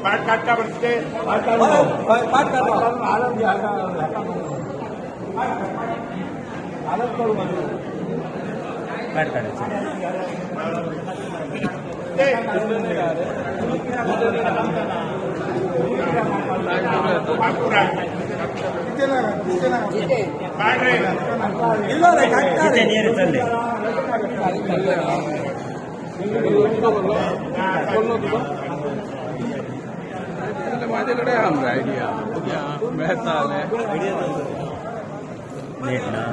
पाठ काट का बनते पाठ काट आलम जी आलम करू पाठ काढायचं माझ्याकडे आमचा आयडिया मिळता नेट ना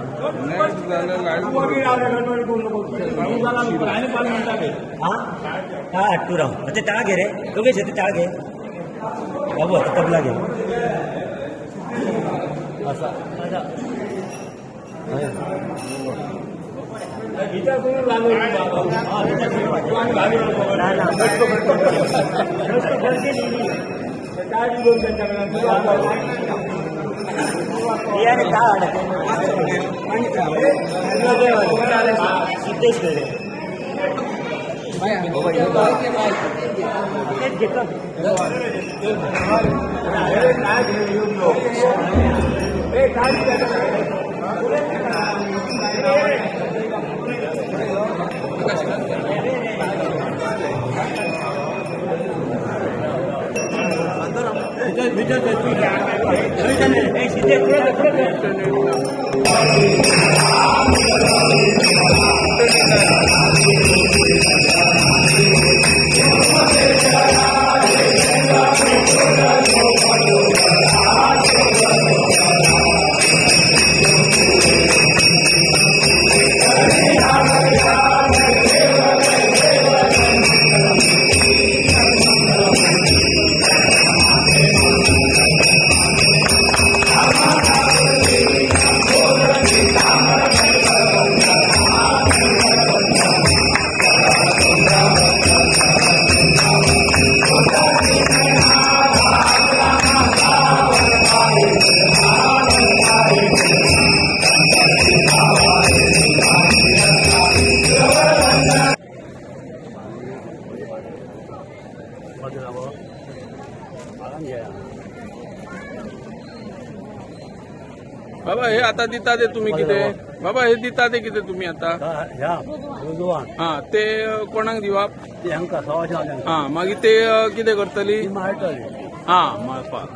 हा टू राव ते टाळ घे रे दोघेच ते टाळ घे बाबू आता तबला घे असा सिद्धेश बाबा हे आता दिता ते तुम्ही किती बाबा हे दिता ते किती तुम्ही आता हा ते कोणाक दिवप हा मागीर ते कितें करतली हा मळपाक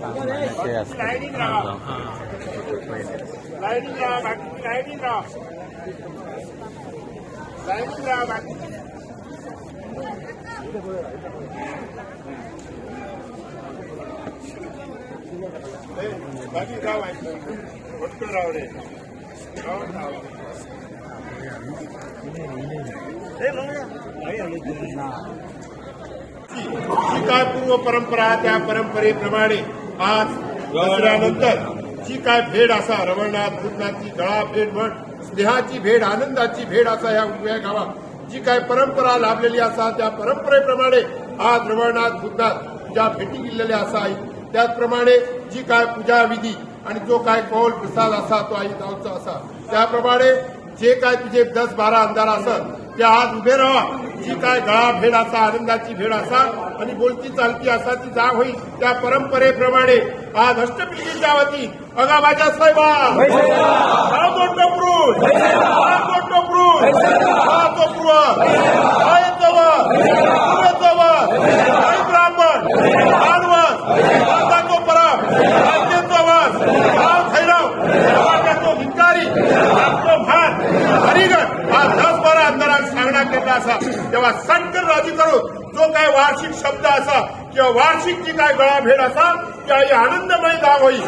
लाईनीत राहा लाईनीत राहा बाकी लाईनीत राहा लाईनीत राहा बाकी बाकी गाव आहे भटकळ राव रे गावात राव जी काय पूर्व परंपरा त्या परंपरेप्रमाणे आज दसऱ्यानंतर जी काय भेट असा रवळनाथ भूतनाथची गळा भेट म्हण स्नेहाची भेट आनंदाची भेट असा या उभ्या गावात जी काय परंपरा लाभलेली असा त्या परंपरेप्रमाणे आज रवळनाथ भूतनाथ ज्या भेटी गेलेल्या असा आहे त्याचप्रमाणे जी काय पूजा विधी आणि जो काय कौल प्रसाद असा तो आई गावचा असा त्याप्रमाणे जे काय तुझे 10-12 आमदार असत ते आज उभे राहा जी काय गळा भेट असा आनंदाची भेट असा आणि बोलती चालती असा ती जाग होईल त्या परंपरेप्रमाणे आज अष्टपिढीच्या वती अगा माझ्या साहेबा ब्राह्मण मानवस माताको परम राज्याचा वास गाव खैराव समाजाचो भिकारी आपलो भात हरिगड हा 10-12 आमदारांक सांगणा केला असा तेव्हा सटकन राजी करून जो काय वार्षिक शब्द असा किंवा वार्षिक जी काय गळा भेट असा त्या आनंदमय जाग होईल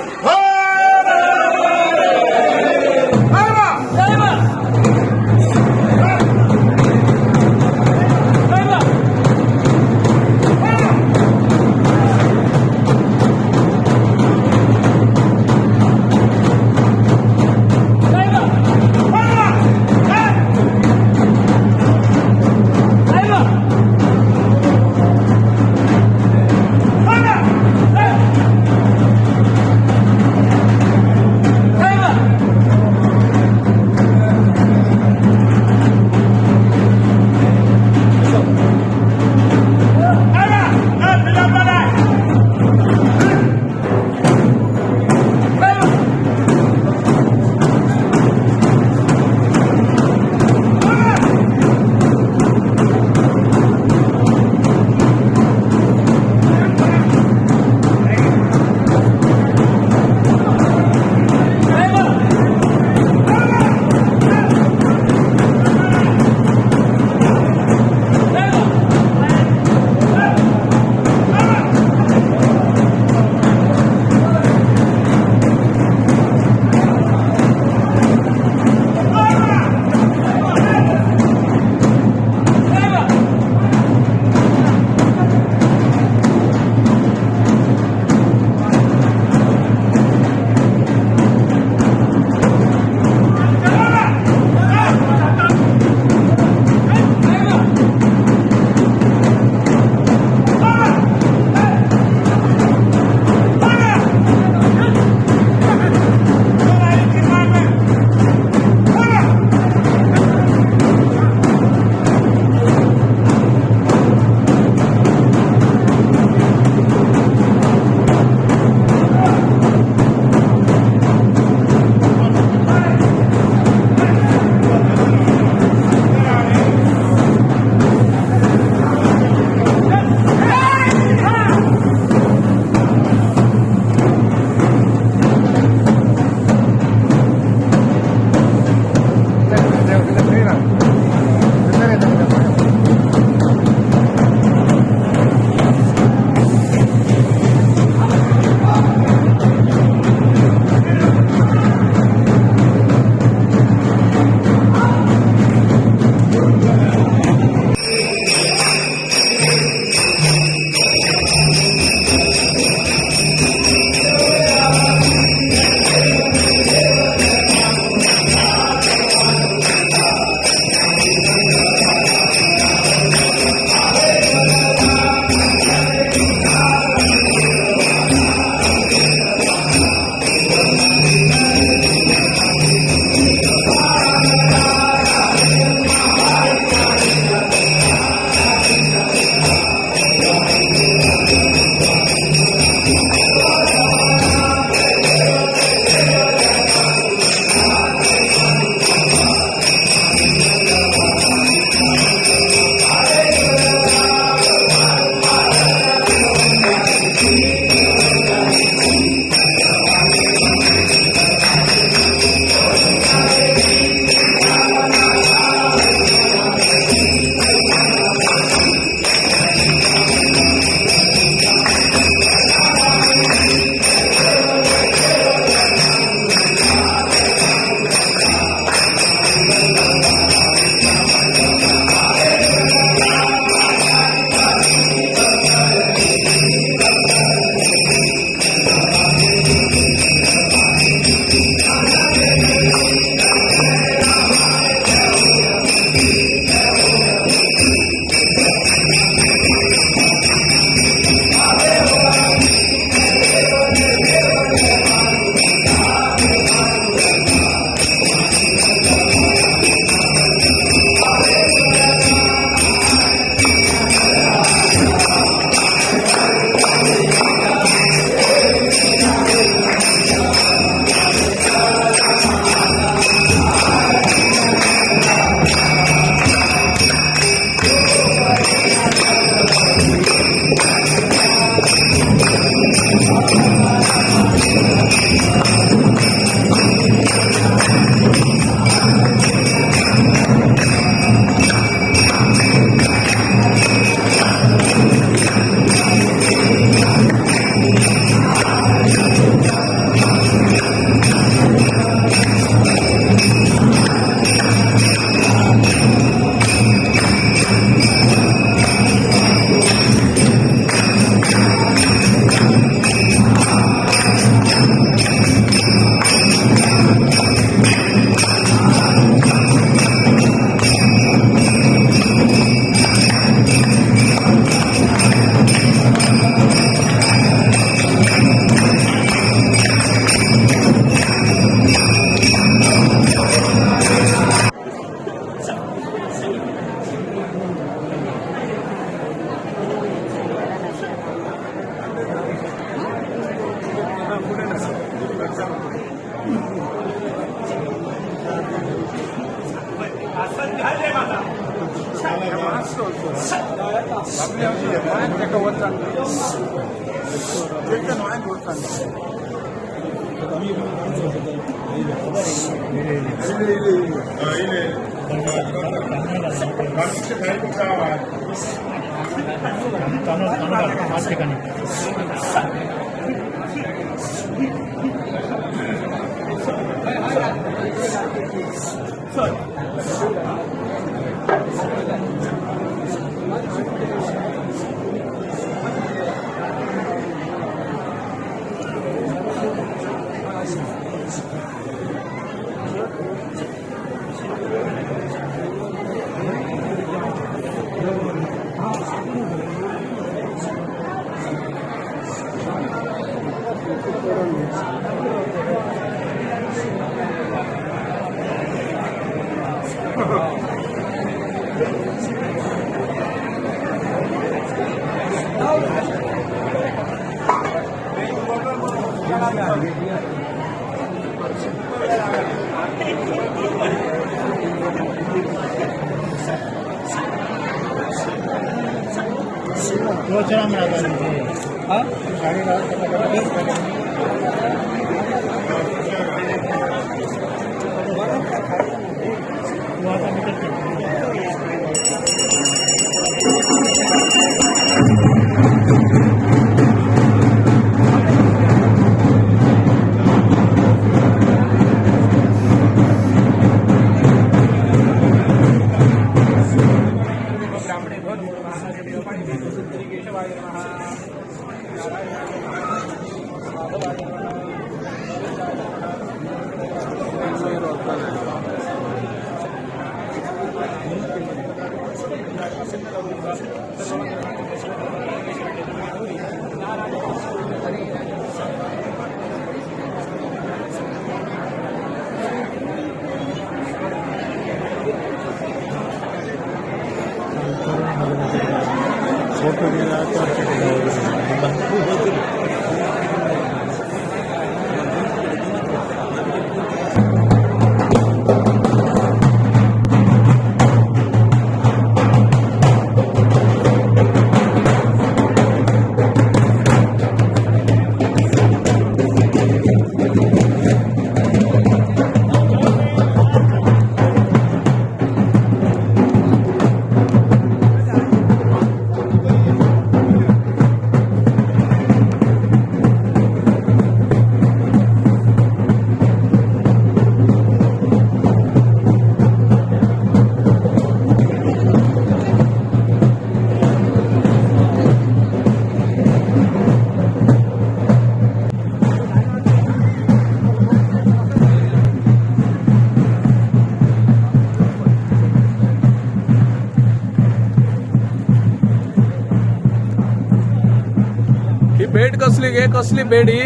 भेट कसली गे कसली भेट ही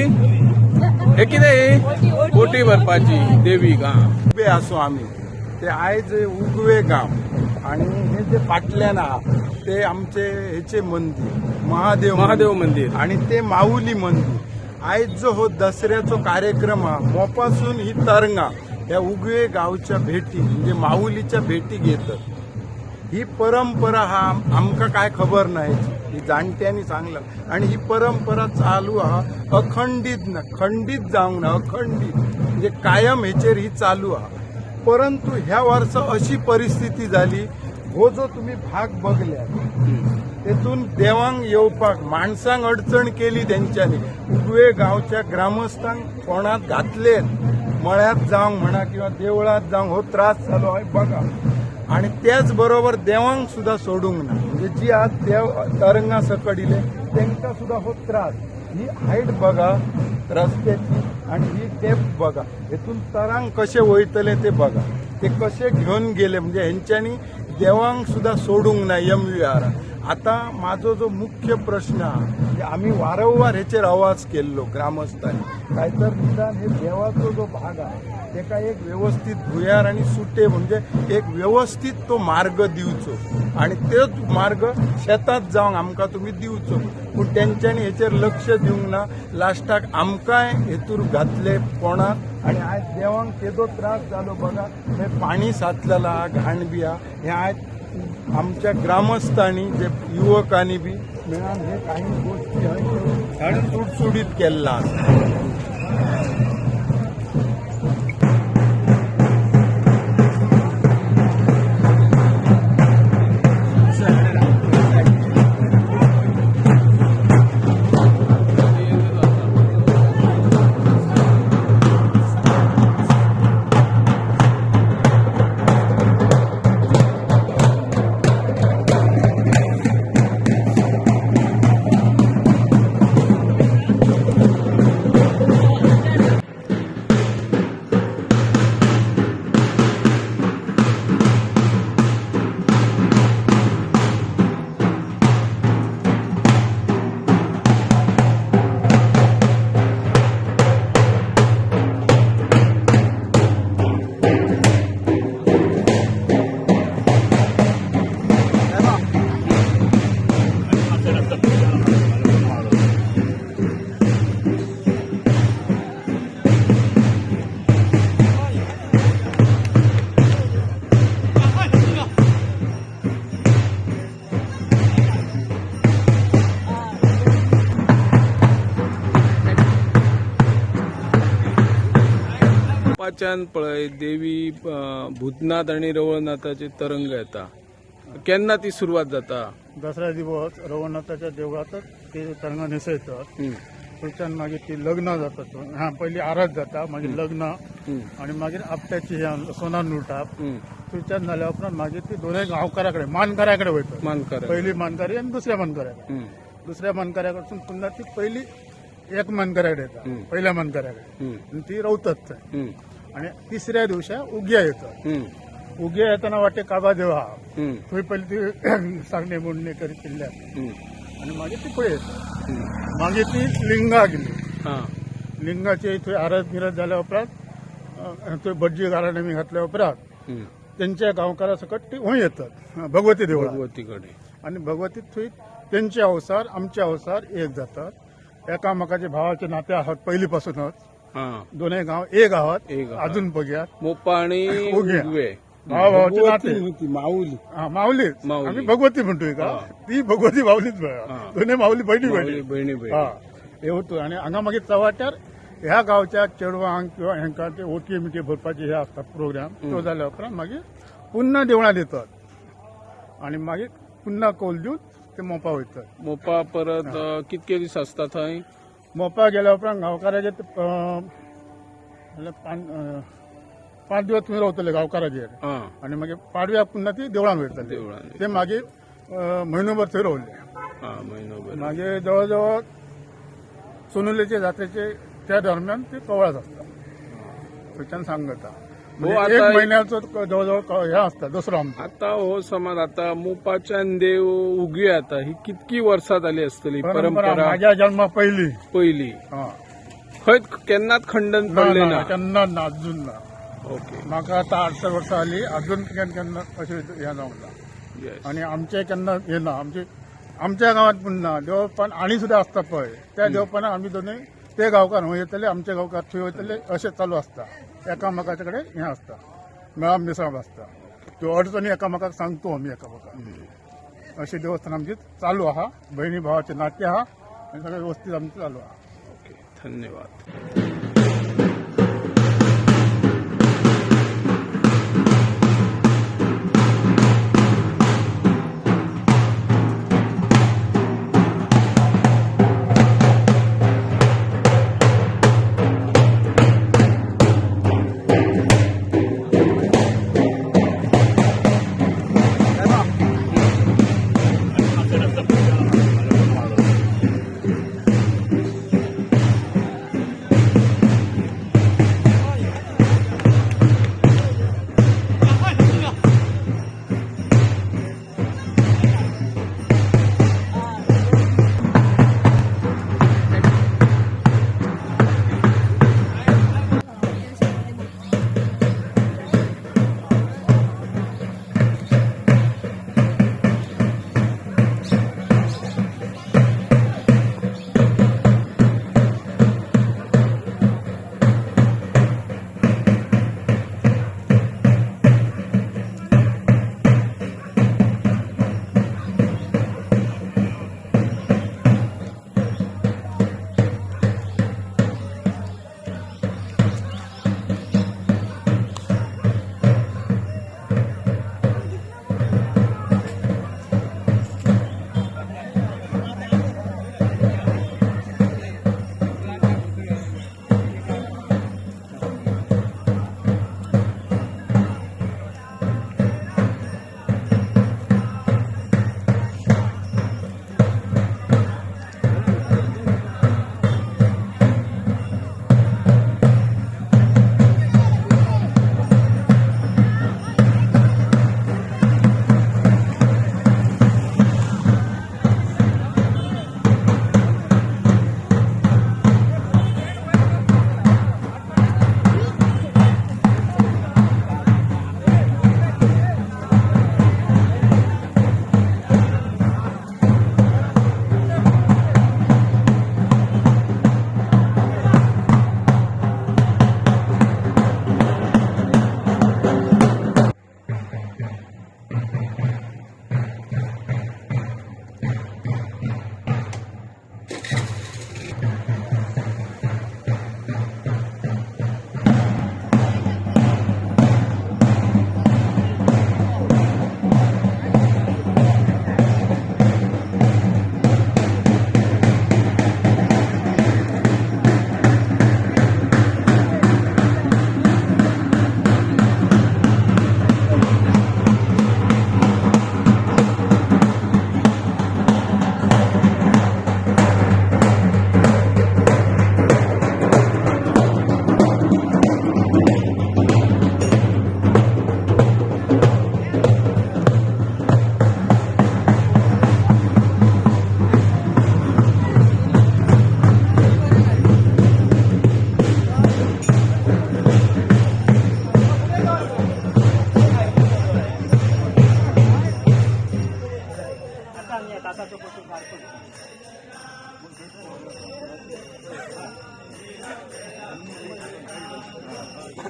हे कितें पोटी भरपाची देवीक उबे आसो आम्ही ते आयज उगवे गाव आणि हे जे फाटल्यान आहा ते आमचे हेचे मंदिर महादेव मंदिर आणि ते माऊली मंदिर आयज जो हो दसऱ्याचो कार्यक्रम हा मोपासून ही तरंगा या उगवे गावच्या भेटी म्हणजे माऊलीच्या भेटी घेतात. ही परंपरा हा आमका काय खबर नाही, ही जाणट्यांनी सांगलं आणि ही परंपरा चालू हा अखंडित ना खंडित जावंक ना अखंडित म्हणजे कायम हेचेर ही चालू हा. परंतु ह्या वर्सा अशी परिस्थिती झाली हो जो तुम्ही भाग बघल्या तेथून देवांग येवपाक माणसांक अडचण केली त्यांच्यानी. उगवे गावच्या ग्रामस्थांक कोणात घातले मळ्यात जावंक म्हणा किंवा देवळात जावंक हो त्रास झालो आहे बघा. आणि त्याचबरोबर देवांक सुद्धा सोडूंक ना म्हणजे जी आज देव तरंगा सकट इले त्यांना सुद्धा हो त्रास. ही हाईट बघा रस्त्याची आणि ही डेप्थ बघा, हेतून तरांक कसे वयतले ते बघा, ते कसे घेऊन गेले म्हणजे ह्यांच्यानी देवांक सुद्धा सोडूंक ना MVR. आता माझो जो मुख्य प्रश्न हा म्हणजे आम्ही वारंवार ह्याचेर आवाज केल्लो ग्रामस्थांनी काय तर निदान हे देवाचो जो भाग आहे तेका एक व्यवस्थित भुयार आणि सुटे म्हणजे एक व्यवस्थित तो मार्ग दिवचो आणि तोच मार्ग शेतात जावंक आमकां तुम्ही दिवचो. पूण तेंच्यांनी हेचेर लक्ष दिवंक ना. लास्टाक आमकांय हेतूर घातले कोणाक आणि आज देवांक केदो त्रास जालो बघा. हे पाणी साचलेला घाण बी हा हे आज आमच्या ग्रामस्थांनी जे युवकांनी बी मेळान हे काही गोष्टी आहेत सुटसुटीत केल्ला आसा. पाच्यान पळय देवी भूतनाथ आणि रवळनाथाचे तरंग येता. केन्ना ती सुरुवात जाता? दसऱ्या दिवस रवळनाथाच्या देवळातच ते तरंगा न्हेसयतात. थंयच्यान मागीर ती लग्न जातात. पयली आरत जाता, मागीर लग्न आणि मागीर आपट्याची सोनार लुटाप. थंयच्यान जाल्या उपरांत मागीर ती दोनूय गांवकारा कडेन मानकारा कडेन वयतात. मानकर पहिली मानकारी आणि दुसऱ्या मानकाऱ्या कडेन. दुसऱ्या मानकाऱ्या कडसून पुन्हा ती पहिली एक मानकाऱ्या कडेन येता, पहिल्या मानकाऱ्या कडेन, आणि ती रवतात थंय. आणि तिसऱ्या दिवसा उग्या येतात. उग्या येताना वाटे काबा देव हा थंय पयली ती सांगणे मोडणे करीत केल्ल्यात. आणि मागीर ती पळय येतात. मागीर ती लिंगा गेली. लिंगाची थंय आरत गिरत जाल्या उपरांत थंय भटजी गाराणेमी घातल्या उपरांत त्यांच्या गांवकारा सकट ती हूंय येतात भगवती देवळा. भगवती कडेन. आणि भगवती थंय त्यांचे अवसार आमचे अवसार एक जातात. एकामेकाचे भावाचे नाते आहात पहिली पासूनच. दोन्ही गाव एक आहात अजून बघ्यात. मोपा आणि उगवे. उगवे भावाचे नाते माऊली माऊलीच. माऊली. आम्ही भगवती म्हणतोय का, ती भगवती माऊलीच दोन्ही माऊली बहिणी बहिणी बहिणी. बहिणी. हा हे होतं. आणि हांगा मागीर चवाट्यार ह्या गावच्या चेडवांक किंवा हेंका ते ओटी मिटी भरपाचे हे असतात प्रोग्राम. तो जाल्या उपरांत मागीर पुन्हा देवळात येतात. आणि मागीर पुन्हा कौल दिवन ते मोपा वयतात. मोपा परत कितके दीस आसता थंय? मोपा गेल्या उपरांत गांवकाराचे 5 दिवस तुम्ही रावतले गांवकाराचेर. आणि मागीर पाडव्याक पुन्हा ती देवळान वयतले. देवळान. ते मागीर म्हयनोभर थंय रावले. म्हयनोभर. मागीर जवळ सोनुलेचे जात्रेचे त्या दरम्यान ते कवळाच असता. थंयच्यान सांगता आता- एक महिन्याचो जवळ हे असता दसरो आमचा. आता हो समज आता मोपाच्यान देव उगवे आता ही कितकी वर्सां जाली आसतली परंपरा? माझ्या जन्मा पहिली. पहिली हा खंय केन्नाच खंडन पडले ना? केन्ना ना, अजून ना. ओके. म्हाका आता 68 वर्सां जाली, अजून केन्ना अशें हे जावंक ना. येस. आणि आमचे केन्ना हे ना. आमच्या गांवांत पुन्हा देवपान आणि सुद्धा असता पळय, त्या देवपानाक आमी दोनूय ते गांवकार हूंय येतले, आमचे गांवकार थंय वयतले, अशें चालू आसता. एकामेकाचे कडेन हें आसता, मेळाप मिसळप आसता. त्यो अडचणी एकामेकाक सांगतो आमी एकामेकाक. अशी देवस्थान आमची चालू आहा. बहिणी भावाचे नाते आहा आनी सगळे व्यवस्थीत आमचे चालू आहा. ओके. धन्यवाद.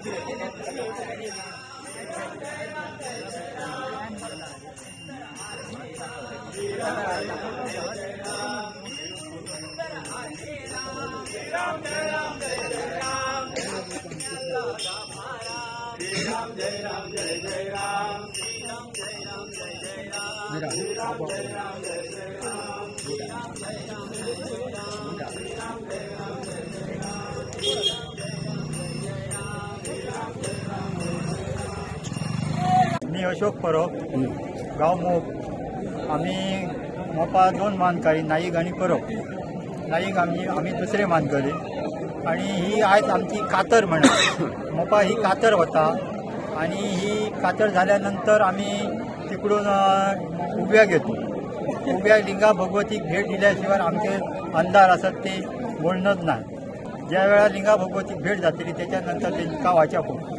मी अशोक परब गाव मोप. आम्ही मोपा 2 मानकरी, नाईक आणि परब. नाईक आम्ही दुसरे मानकरी आणि ही आज आमची कातर म्हणा. मोपा ही कातर होता आणि ही कातर झाल्यानंतर आम्ही तिकडून उब्या घेतो. उब्या लिंगा भगवतीक भेट दिल्याशिवाय आमचे अंधार असत ते बोलणंच नाही. ज्या वेळा लिंगा भगवतीक भेट जातली त्याच्यानंतर त्यांचा वाचा पडतो.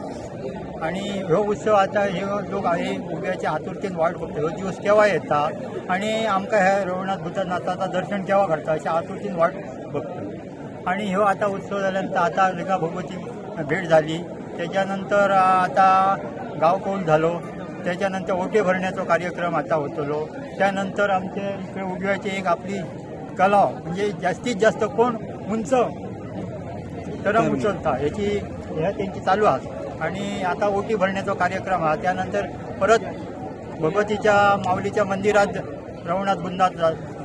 आणि ह्यो उत्सव आता हे लोक आहे उब्याच्या आतुरतेन वाट बघतो. ह्यो दिवस केव्हा येता आणि आमकां ह्या रवळनाथ भूतनाथाचा दर्शन केव्हा करता अशा आतुरतेन वाट बघतो. आणि ह्यो आता उत्सव झाल्यानंतर आता लिंगा भगवती भेट झाली. त्याच्यानंतर आता गाव कौल झालो. त्याच्यानंतर ओटे भरण्याचा कार्यक्रम आता होतलो. त्यानंतर आमच्या इकडे उजव्याची एक आपली कला म्हणजे जास्तीत जास्त कोण उंच तरंग उचलता ह्या त्यांची चालू आहे. आणि आता ओटी भरण्याचा कार्यक्रम हा. त्यानंतर परत भगवतीच्या माऊलीच्या मंदिरात रवळनाथ बुंदात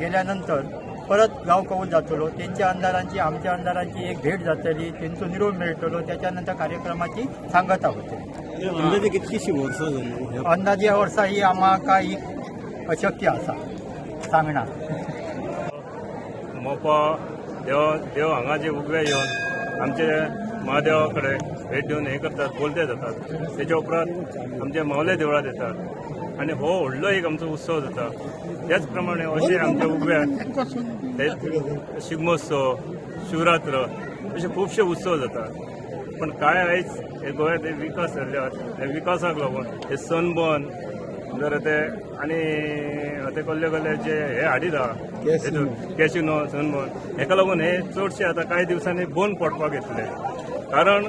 गेल्यानंतर परत गाव कौल जातलो. त्यांच्या अंधारांची आमच्या अंधारांची एक भेट जातली. त्यांचो निरोप मेळटलो. त्याच्यानंतर कार्यक्रमाची सांगता होते. अंदाजे कितकीशी वर्सां जाली? अंदाजे वर्सा ही आम्हाला ही अशक्य असा सांगणार. मोपा देव हांगा जे उगवे येवन आमचे महादेवा कडेन भेट दिवन हे करतात, बोलते जातात. तेच्या उपरांत आमचे मावले देवळात येतात आणि हो व्हडलो एक आमचो उत्सव जाता. त्याच प्रमाणे अशे आमच्या उगव्यात शिगमोत्सव, शिवरात्र असे खुबशे उत्सव जातात. पण काय आयज हे गोंयांत हे विकास जाल्ल्यात, हे विकासाक लागून हे सनबर्न जर ते आणि ते कसले कसले जे हे हाडीत आहा कॅसिनो सनबर्न हेका लागून हे चडशे आता काही दिवसांनी बंद पडपाक येतले. कारण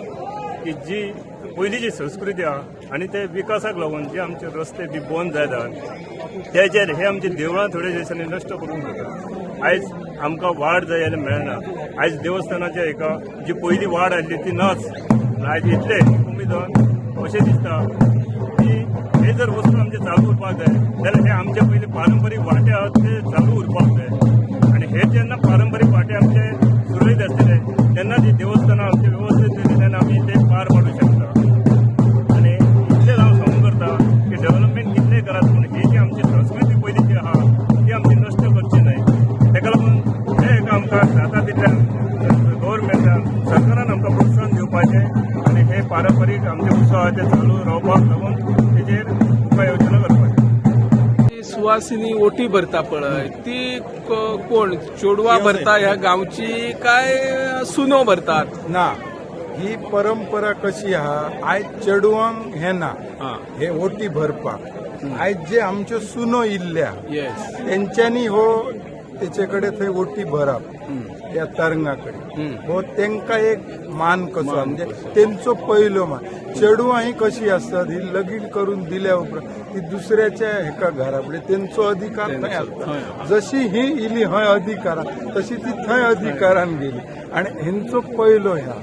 की जी पयलींची संस्कृती आहा आणि ते विकासाक लागून जे आमचे रस्ते बी बंद जातात त्याचेर हे आमची देवळां थोड्या दिवसांनी नश्ट करून जातात. आयज आमकां वाड जाय जाल्यार मेळना. आयज देवस्थानाच्या हेका जी पयली वाड आसली ती नाच. आयज इतले उमेदन अशें दिसता की हे जर वस्तू आमचे चालू उरपाक जाय जाल्यार हे आमचे पयली पारंपारीक वाटे आहात ते चालू उरपाक जाय. आणि हे जेन्ना पारंपारीक वाटे आमचे सुरळीत आसतले तेन्ना ती देवस्थानां आमची व्यवस्थीत तरेन आमी ते पार पाडूं शकता. आणि इतलेच हांव सांगूंक करता की डेव्हलपमेंट कितलेंय करात पूण ही जी आमची संस्कृती पयलींची आहा ती आमची नश्ट करची न्हय. तेका लागून हे हेका आमकां जाता तितल्यान गव्हर्मेंटान सरकारान आमकां प्रोत्साहन दिवपाचें आणि हे पारंपारीक आमचे उत्सव आहा ते चालू रावपाक लागून तेजेर उपाय योजना करपाची. सुवासिनी ओटी भरता पळय ती कोण चोडवा भरता ह्या गावची काय सुनो भरतात? ना, ही परंपरा कशी आहा आयज चेडवांक हे ना हे ओटी भरपाक. आयज जे आमच्यो सुनो इल्ल्या येस तेंच्यांनी हो तेचेकडे थंय ओटी भरप त्या तरंगाकडे हो तेंका एक मान कसो म्हणजे तेंचो पयलो मान. चेडवां ही कशी असतात ही लगीन करून दिल्या उपरांत ती दुसऱ्याच्या हेका घरा फुडें तेंचो अधिकार थंय आसता. जशी ही इली हय अधिकारान तशी ती थंय अधिकारान गेली आणि हेंचो पयलो ह्या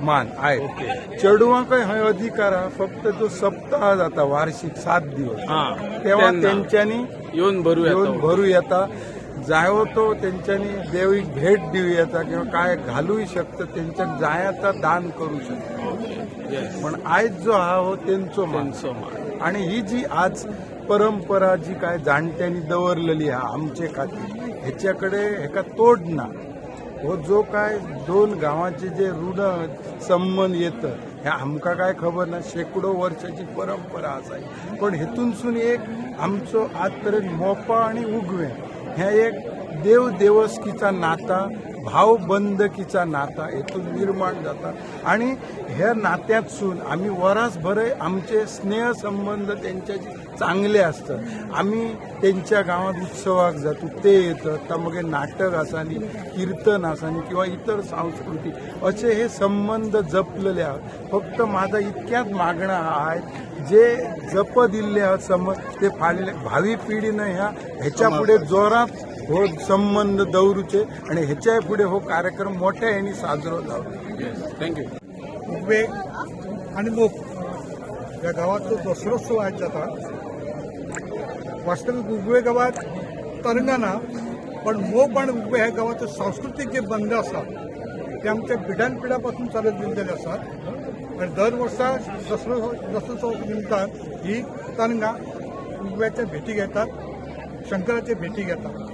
मान आयज. चेडवांकय हय अधिकार आहा फक्त जो सप्ताह जाता वार्षिक 7 दिवस तेव्हा तेंच्यांनी येऊन भरू येता. जायो तो तेंच्यांनी देवीक भेट दिवं येता किंवा काय घालूय शकता तेंच्याक जाय आता दान करू शकता. पण आयज जो हा हो तेंचो मान. आणि ही जी आज परंपरा जी काय जाणट्यांनी दवरलेली हा आमचे खातीर हेच्याकडे हेका तोड ना. हो जो काय 2 गावांचे जे ऋण संबंध येतं हे आमकां काय खबर ना. शेकडो वर्षाची परंपरा आसा. पण हेतूनसून एक आमचो आज पर्यंत मोपा आणि उगवे हे एक देव देवस्कीचा नाता भावबंदकीचा नाता हेतून निर्माण जाता आणि ह्या नात्यातसून आम्ही वरासभर आमचे स्नेहसंबंध त्यांच्याशी चांगले असतात. आम्ही त्यांच्या गावात उत्सवाक जातो, ते येतात, तर मग नाटक आसानी, कीर्तन आसानी किंवा इतर सांस्कृतिक असे हे संबंध जपलेले आहात. फक्त माझा इतक्याच मागणं आहे, जे जप दिले आहात समज ते भावी पिढीनं ह्याच्या पुढे जोरात हो संबंध दवरूचे आणि ह्याच्या पुढे हो कार्यक्रम मोठ्या ह्यानी साजरो जावं. थँक्यू. उगवे आणि मोप या गावात दसरोत्सव आज जाता. वास्तविक उगवे गावात तरंगना, पण मोप आणि उगवे ह्या गावाचे सांस्कृतिक जे बंध असतात ते आमच्या पिढ्यानपिढ्यापासून चालत दिलेले असतात. आणि दर वर्सा दसरोत्सव निमतान ही तरंगा उगव्याच्या भेटी घेतात, शंकराच्या भेटी घेतात.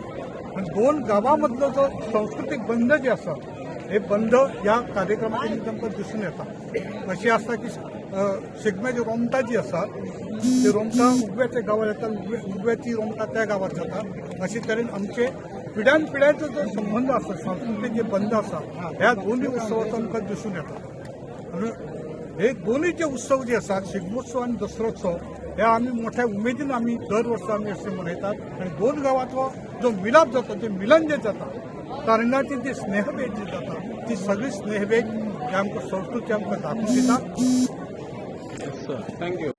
आणि दोन गावामधलं जो सांस्कृतिक बंध जे असतात हे बंध या कार्यक्रमाच्या निमित्तानं दिसून येतात. अशी असता की शिगम्याची रोमटा जी असतात ते रोमटा उगव्याच्या गावात येतात, उगव्याची रोमटा त्या गावात जातात. अशी तऱ्हेन आमचे पिढ्यानपिढ्याचा जो संबंध असतात, सांस्कृतिक जे बंध असतात ह्या दोन्ही उत्सवाचा आमकां दिसून येतात. आणि हे दोन्ही जे उत्सव जे असतात शिगमोत्सव आणि दसरोत्सव हे आम्ही मोठ्या उमेदीनं आम्ही दरवर्षी आम्ही असे मनयतात. आणि दोन गावातलो जो मिलाप जातो, जे मिलन जे जाता, तरंगाची जी स्नेहभेट जी जाता ती सगळी स्नेहभेट हे आमकां संस्कृती आमकां दाखोवन दिता. थँक्यू.